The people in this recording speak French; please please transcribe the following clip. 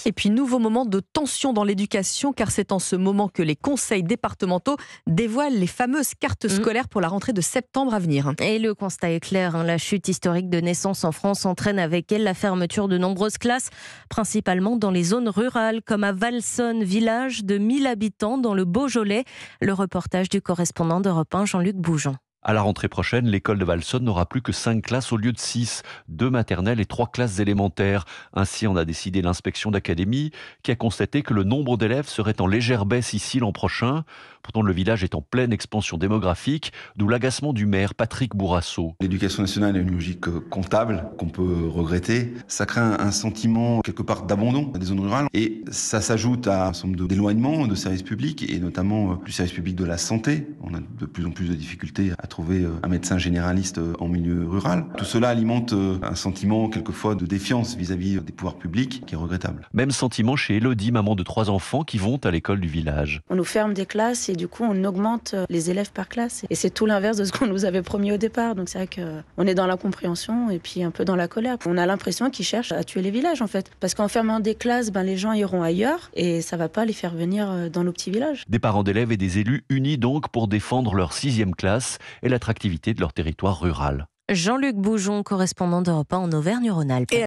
Et puis, nouveau moment de tension dans l'éducation, car c'est en ce moment que les conseils départementaux dévoilent les fameuses cartes scolaires pour la rentrée de septembre à venir. Et le constat est clair, la chute historique de naissance en France entraîne avec elle la fermeture de nombreuses classes, principalement dans les zones rurales, comme à Valsonne, village de 1000 habitants dans le Beaujolais. Le reportage du correspondant d'Europe 1, Jean-Luc Boujon. À la rentrée prochaine, l'école de Valsonne n'aura plus que 5 classes au lieu de 6, 2 maternelles et 3 classes élémentaires. Ainsi en a décidé l'inspection d'académie qui a constaté que le nombre d'élèves serait en légère baisse ici l'an prochain. Pourtant, le village est en pleine expansion démographique, d'où l'agacement du maire Patrick Bourrasso. L'éducation nationale a une logique comptable qu'on peut regretter. Ça crée un sentiment quelque part d'abandon des zones rurales et ça s'ajoute à un certain nombre d'éloignements de services publics et notamment du service public de la santé. On a de plus en plus de difficultés à trouver un médecin généraliste en milieu rural. Tout cela alimente un sentiment quelquefois de défiance vis-à-vis des pouvoirs publics qui est regrettable. Même sentiment chez Élodie, maman de 3 enfants qui vont à l'école du village. On nous ferme des classes et du coup on augmente les élèves par classe. Et c'est tout l'inverse de ce qu'on nous avait promis au départ. Donc c'est vrai qu'on est dans l'incompréhension et puis un peu dans la colère. On a l'impression qu'ils cherchent à tuer les villages en fait. Parce qu'en fermant des classes, les gens iront ailleurs et ça va pas les faire venir dans nos petits villages. Des parents d'élèves et des élus unis donc pour défendre leur 6e classe et l'attractivité de leur territoire rural. Jean-Luc Boujon, correspondant d'Europe 1 en Auvergne-Rhône-Alpes.